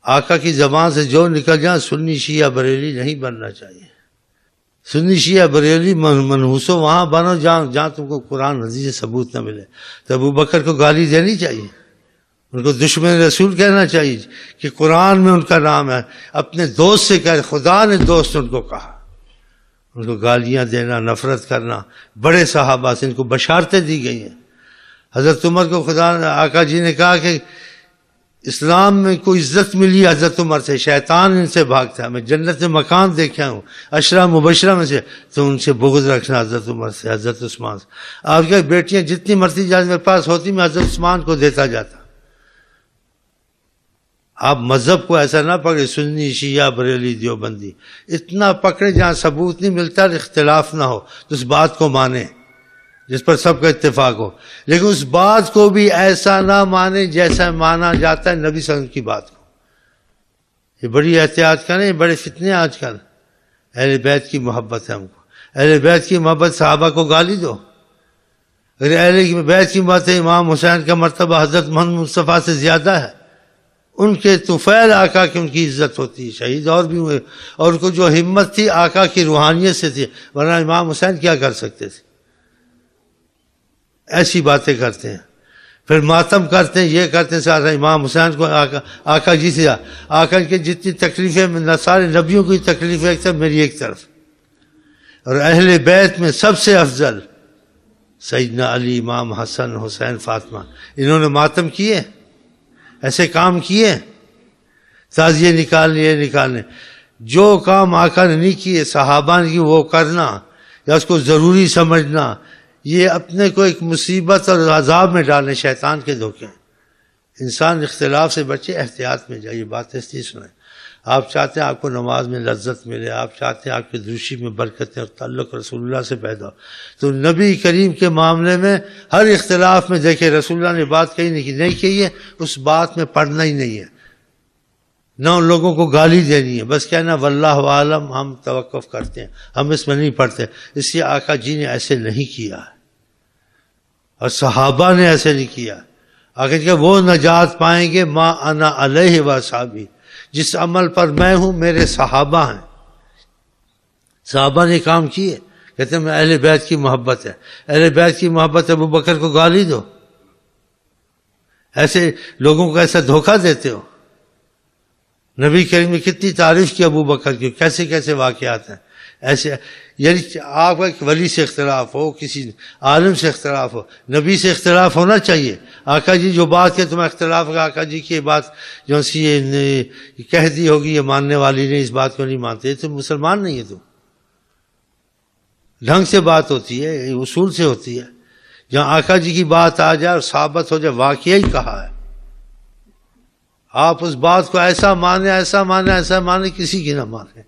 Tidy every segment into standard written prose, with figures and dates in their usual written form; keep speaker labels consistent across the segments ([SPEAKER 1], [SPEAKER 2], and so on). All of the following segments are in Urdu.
[SPEAKER 1] آقا کی زبان سے جو نکل جائے سنی شیعہ بریلی نہیں بننا چاہیے. سنی شیعہ بریلی منحوسو وہاں بنو جہاں تم کو قرآن حدیث سے ثبوت نہ ملے. تو ابو بکر کو گالی دینی چاہیے, ان کو دشمن رسول کہنا چاہیے کہ قرآن میں ان کا نام ہے. اپنے دوست سے کہہ, خدا نے دوست ان کو کہا. ان کو گالیاں دینا, نفرت کرنا, بڑے صحابہ سے ان کو بشارتیں دی گئی ہیں. حضرت عمر کو خدا نے, آقا جی نے کہا کہ اسلام میں کوئی عزت ملی حضرت عمر سے, شیطان ان سے بھاگتا ہے. میں جنت میں مکان دیکھا ہوں عشرہ مبشرہ میں سے, تو ان سے بغض رکھنا حضرت عمر سے, حضرت عثمان سے. آپ کی بیٹیاں جتنی مرضی جائے میرے پاس ہوتی میں حضرت عثمان کو دیتا جاتا. آپ مذہب کو ایسا نہ پکڑے سنی شیعہ بریلی دیوبندی, اتنا پکڑے جہاں ثبوت نہیں ملتا اور اختلاف نہ ہو تو اس بات کو مانیں جس پر سب کا اتفاق ہو. لیکن اس بات کو بھی ایسا نہ مانے جیسا مانا جاتا ہے نبی صلی اللہ علیہ وسلم کی بات کو. یہ بڑی احتیاط کریں, بڑے فتنے آج کل. اہل بیت کی محبت ہے ہم کو, اہل بیت کی محبت صحابہ کو گالی دو. اگر اہل بیت کی محبت امام حسین کا مرتبہ حضرت محمد مصطفیٰ سے زیادہ ہے. ان کے طفیل آقا کی ان کی عزت ہوتی ہے, شہید اور بھی ہوئے, اور ان کو جو ہمت تھی آقا کی روحانیت سے تھی, ورنہ امام حسین کیا کر سکتے تھے. ایسی باتیں کرتے ہیں, پھر ماتم کرتے ہیں, یہ کرتے ہیں سارا امام حسین کو آقا جی سے. آقا کی جتنی تکلیفیں سارے نبیوں کی تکلیفیں ایک طرف, میری ایک طرف. اور اہل بیت میں سب سے افضل سیدنا علی, امام حسن, حسین, فاطمہ. انہوں نے ماتم کیے, ایسے کام کیے, تعزیے نکالنے, یہ نکالنے. جو کام آقا نے نہیں کیے صحابہ نے کی وہ کرنا یا اس کو ضروری سمجھنا, یہ اپنے کو ایک مصیبت اور عذاب میں ڈالنے, شیطان کے دھوکے. انسان اختلاف سے بچے, احتیاط میں جائے. بات ایسی سنیں. آپ چاہتے ہیں آپ کو نماز میں لذت ملے, آپ چاہتے ہیں آپ کی دروشی میں برکتیں اور تعلق رسول اللہ سے پیدا ہو, تو نبی کریم کے معاملے میں ہر اختلاف میں دیکھیں رسول اللہ نے بات کہی نہیں کہی ہے, اس بات میں پڑھنا ہی نہیں ہے, نہ ان لوگوں کو گالی دینی ہے. بس کہنا واللہ عالم, ہم توقف کرتے ہیں, ہم اس میں نہیں پڑھتے. اس لیے آقا جی نے ایسے نہیں کیا ہے اور صحابہ نے ایسے نہیں کیا. آقا جی کہ وہ نجات پائیں گے ما انا علیہ واصحابی, جس عمل پر میں ہوں میرے صحابہ ہیں. صحابہ نے کام کیے. کہتے ہیں میں اہل بیت کی محبت ہے, اہل بیت کی محبت ابو بکر کو گالی دو, ایسے لوگوں کو ایسا دھوکہ دیتے ہو. نبی کریم نے کتنی تعریف کی ابو بکر کی, کیسے کیسے واقعات ہیں ایسے. یعنی آپ کا ایک ولی سے اختلاف ہو, کسی عالم سے اختلاف ہو, نبی سے اختلاف ہونا چاہیے. آقا جی جو بات کہ تمہیں اختلاف ہوگا, آقا جی کی بات جو سی کہہ دی ہوگی, یہ ماننے والی نہیں, اس بات کو نہیں مانتے, تم مسلمان نہیں ہے. تم ڈھنگ سے بات ہوتی ہے, اصول سے ہوتی ہے. جہاں آقا جی کی بات آ جائے اور ثابت ہو جائے واقعہ ہی کہا ہے, آپ اس بات کو ایسا مانیں, ایسا مانیں, ایسا مانیں, کسی کی نہ مانیں.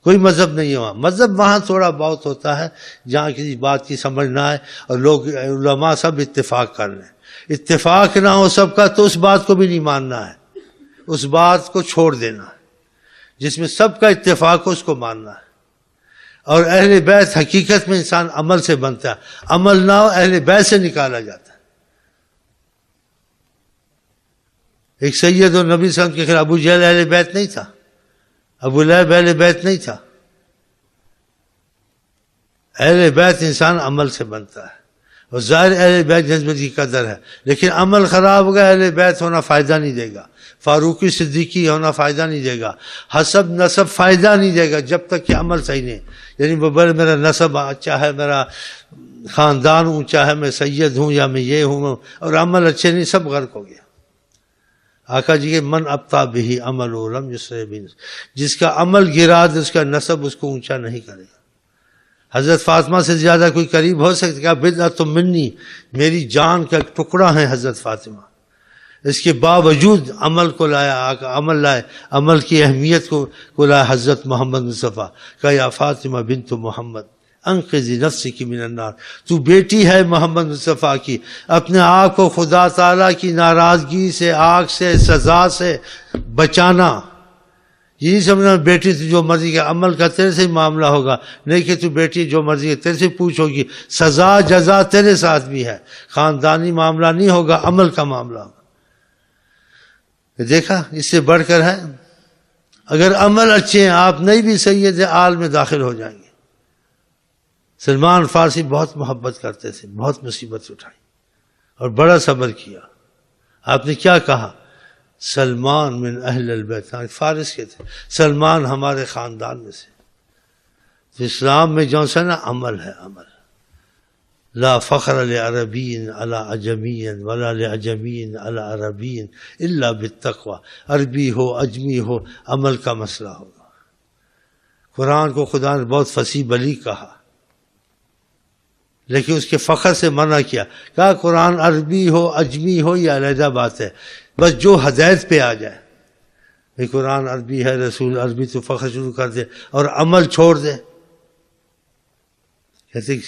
[SPEAKER 1] کوئی مذہب نہیں ہوا. مذہب وہاں تھوڑا بہت ہوتا ہے جہاں کسی بات کی سمجھ نہ آئے اور لوگ علماء سب اتفاق کر لیں. اتفاق نہ ہو سب کا تو اس بات کو بھی نہیں ماننا ہے, اس بات کو چھوڑ دینا ہے. جس میں سب کا اتفاق ہو اس کو ماننا ہے. اور اہل بیت حقیقت میں انسان عمل سے بنتا ہے, عمل نہ ہو اہل بیت سے نکالا جاتا ہے. ایک سید اور نبی صلی اللہ علیہ وسلم کے خلاف ابو جہل اہل بیت نہیں تھا, ابو لہب اہل بیت نہیں تھا. اہل بیت انسان عمل سے بنتا ہے, اور ظاہر اہل بیت نسبت کی قدر ہے. لیکن عمل خراب ہوگا, اہل بیت ہونا فائدہ نہیں دے گا, فاروقی صدیقی ہونا فائدہ نہیں دے گا, حسب نسب فائدہ نہیں دے گا جب تک کہ عمل صحیح نہیں. یعنی میرا نسب اچھا ہے, میرا خاندان اونچا ہے, میں سید ہوں یا میں یہ ہوں, اور عمل اچھے نہیں, سب غرق ہو گیا. آقا جی کے من ابتا بھی عمل علم جس کا عمل گرا دے اس کا نسب اس کو اونچا نہیں کرے گا. حضرت فاطمہ سے زیادہ کوئی قریب ہو سکتا کیا؟ بدعت منی, میری جان کا ایک ٹکڑا ہے حضرت فاطمہ. اس کے باوجود عمل کو لایا, آقا عمل لائے, عمل کی اہمیت کو لایا حضرت محمد مصطفیٰ. کہ یا فاطمہ بنت محمد انقذی نفسک من النار, تو بیٹی ہے محمد مصطفیٰ کی, اپنے آپ کو خدا تعالیٰ کی ناراضگی سے, آگ سے, سزا سے بچانا. یہ نہیں سمجھنا بیٹی تو جو مرضی کا عمل کا تیرے سے ہی معاملہ ہوگا, نہیں کہ تو بیٹی جو مرضی کا تیرے سے پوچھو گی, سزا جزا تیرے ساتھ بھی ہے. خاندانی معاملہ نہیں ہوگا, عمل کا معاملہ ہوگا. دیکھا اس سے بڑھ کر ہے؟ اگر عمل اچھے ہیں آپ نہیں بھی سید عال میں داخل ہو جائیں گے۔ سلمان فارسی بہت محبت کرتے تھے، بہت مصیبت اٹھائی اور بڑا صبر کیا۔ آپ نے کیا کہا؟ سلمان من اہل البیت، فارس کے تھے، سلمان ہمارے خاندان میں سے۔ تو اسلام میں جو سا نا عمل ہے، عمل۔ لا فخر لعربی علی عجمی ولا لعجمی علی عربی الا بالتقوی، عربی ہو اجمی ہو عمل کا مسئلہ ہوگا۔ قرآن کو خدا نے بہت فصیح بلیغ کہا، لیکن اس کے فخر سے منع کیا۔ کہا قرآن عربی ہو اجمی ہو یہ علیحدہ بات ہے، بس جو ہدایت پہ آ جائے۔ یہ قرآن عربی ہے، رسول عربی، تو فخر شروع کر دے اور عمل چھوڑ دے، کہتے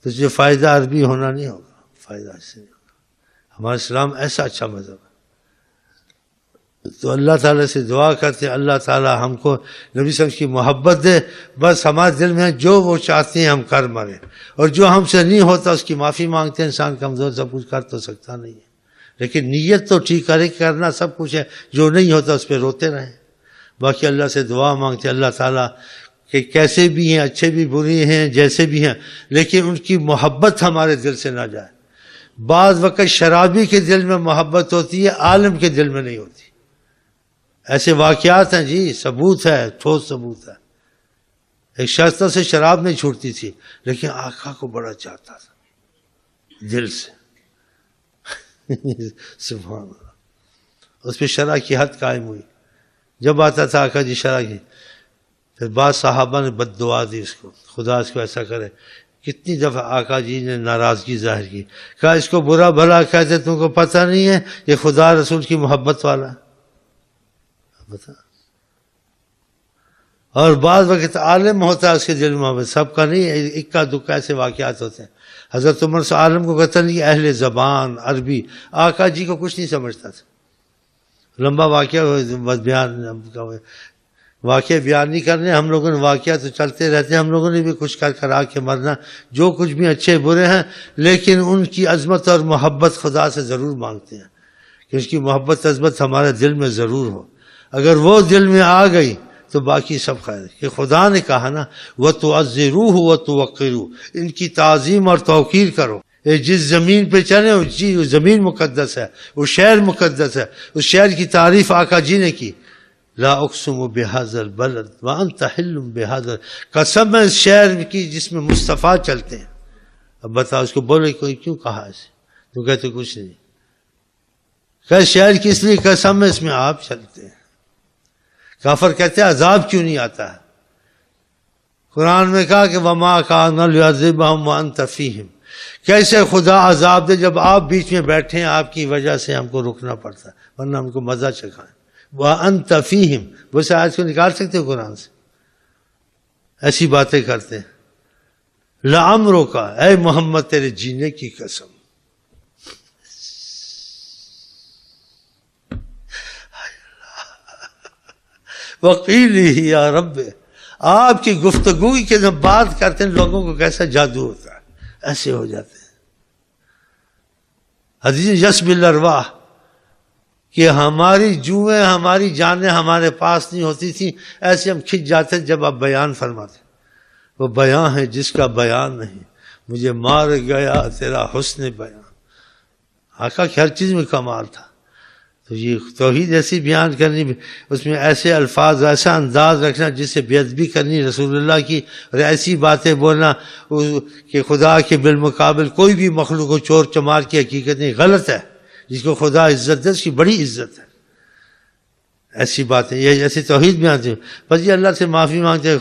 [SPEAKER 1] تجھے فائدہ عربی ہونا نہیں ہوگا، فائدہ اس سے نہیں ہوگا۔ ہمارا اسلام ایسا اچھا مذہب ہے۔ تو اللہ تعالیٰ سے دعا کرتے ہیں اللہ تعالیٰ ہم کو نبی صلی اللہ علیہ وسلم کی محبت دے، بس ہمارے دل میں جو وہ چاہتے ہیں ہم کر مریں، اور جو ہم سے نہیں ہوتا اس کی معافی مانگتے ہیں۔ انسان کمزور سب کچھ کر تو سکتا نہیں ہے، لیکن نیت تو ٹھیک کرنا سب کچھ ہے، جو نہیں ہوتا اس پہ روتے رہیں۔ باقی اللہ سے دعا مانگتے ہیں اللہ تعالیٰ کہ کیسے بھی ہیں، اچھے بھی برے ہیں، جیسے بھی ہیں، لیکن ان کی محبت ہمارے دل سے نہ جائے۔ بعض وقت شرابی کے دل میں محبت ہوتی ہے، عالم کے دل میں نہیں ہوتی۔ ایسے واقعات ہیں جی، ثبوت ہے، ٹھوس ثبوت ہے۔ ایک شخص سے شراب نہیں چھوٹتی تھی، لیکن آقا کو بڑا چاہتا تھا دل سے۔ سبحان اللہ، اس پہ شرع کی حد قائم ہوئی۔ جب آتا تھا آقا جی شرع کی، پھر بعض صحابہ نے بد دعا دی اس کو، خدا اس کو ایسا کرے۔ کتنی دفعہ آقا جی نے ناراضگی ظاہر کی، کہا اس کو برا بھلا کہتے تم کو پتہ نہیں ہے یہ خدا رسول کی محبت والا ہے۔ بتا، اور بعض وقت عالم ہوتا ہے اس کے دل میں محبت، سب کا نہیں، اکا دکا ایسے واقعات ہوتے ہیں۔ حضرت عمر سے عالم کو قتل نہیں، اہل زبان عربی، آقا جی کو کچھ نہیں سمجھتا تھا۔ لمبا واقعہ واقعہ بیان نہیں کرنے، ہم لوگوں نے واقعہ تو چلتے رہتے ہیں، ہم لوگوں نے بھی کچھ کر کر آ کے مرنا، جو کچھ بھی اچھے برے ہیں، لیکن ان کی عظمت اور محبت خدا سے ضرور مانگتے ہیں کہ اس کی محبت عظمت ہمارے دل میں ضرور ہو۔ اگر وہ دل میں آ گئی تو باقی سب خیر ہے، کہ خدا نے کہا نا وَتُعَزِّرُوهُ وَتُوَقِّرُوهُ، ان کی تعظیم اور توقیر کرو۔ جس زمین پہ چلے وہ زمین مقدس ہے، وہ شہر مقدس ہے، اس شہر کی تعریف آقا جی نے کی، لا اقسم بهذا البلد وانت حل بهذا، قسم ہے اس شہر کی جس میں مصطفیٰ چلتے ہیں۔ اب بتا اس کو بولے کوئی کیوں کہا ایسے، تو کہتے کچھ نہیں، کہ شہر کس لیے قسم ہے اس میں آپ چلتے ہیں۔ کافر کہتے ہیں عذاب کیوں نہیں آتا ہے؟ قرآن میں کہا کہ وما کان لیعذبہم وانت فیہم، کیسے خدا عذاب دے جب آپ بیچ میں بیٹھے ہیں، آپ کی وجہ سے ہم کو رکنا پڑتا ہے، ورنہ ہم کو مزہ چکھائیں۔ وانت فیہم، وہ سے آج کو نکال سکتے ہو قرآن سے؟ ایسی باتیں کرتے ہیں۔ لعمرک، اے محمد تیرے جینے کی قسم، وقیلی یا رب، آپ کی گفتگو کے جب بات کرتے ہیں لوگوں کو کیسا جادو ہوتا ہے، ایسے ہو جاتے ہیں۔ حدیث یسب الارواح کہ ہماری جوئیں ہماری جانیں ہمارے پاس نہیں ہوتی تھی، ایسے ہم کھنچ جاتے جب آپ بیان فرماتے۔ وہ بیان ہے جس کا بیان نہیں، مجھے مار گیا تیرا حسن بیان۔ آقا کی ہر چیز میں کمال تھا، تو یہ توحید ایسی بیان کرنی، اس میں ایسے الفاظ ایسا انداز رکھنا جس سے بے ادبی کرنی رسول اللہ کی، اور ایسی باتیں بولنا کہ خدا کے بالمقابل کوئی بھی مخلوق کو چور چمار کی حقیقت نہیں، غلط ہے۔ جس کو خدا عزت دے اس کی بڑی عزت ہے۔ ایسی باتیں، یہ ایسی توحید بیان تھی، بس یہ اللہ سے معافی مانگتے ہیں۔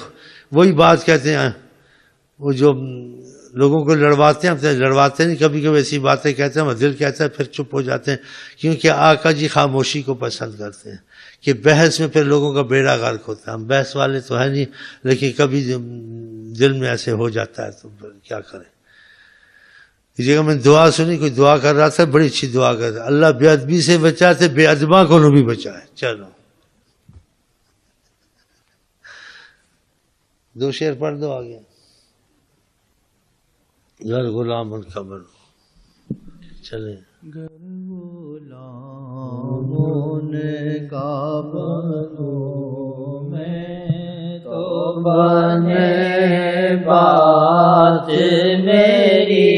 [SPEAKER 1] وہی بات کہتے ہیں وہ جو لوگوں کو لڑواتے ہیں، لڑواتے نہیں، کبھی کبھی ایسی باتیں کہتے ہیں، دل کہتا ہے پھر چپ ہو جاتے ہیں، کیونکہ آقا جی خاموشی کو پسند کرتے ہیں کہ بحث میں پھر لوگوں کا بیڑا غرق ہوتا ہے۔ ہم بحث والے تو ہیں نہیں، لیکن کبھی دل میں ایسے ہو جاتا ہے تو کیا کریں۔ اس جگہ میں دعا سنی، کوئی دعا کر رہا تھا، بڑی اچھی دعا کر رہا، اللہ بے ادبی سے بچاتے، بے ادباں کو بھی بچائے۔ چلو دو شعر پڑھ دو، آگے غلام القمر چلیں۔
[SPEAKER 2] گر غلاموں کا بنوں میں تو بنے بات میری،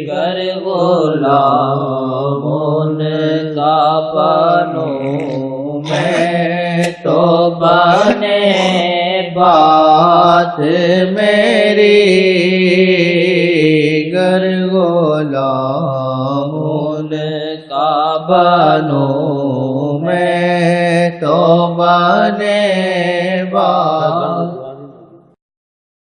[SPEAKER 2] گر غلاموں کا بنوں میں تو بنے بات میری، گر غلاموں کا بنوں میں تو بنے بات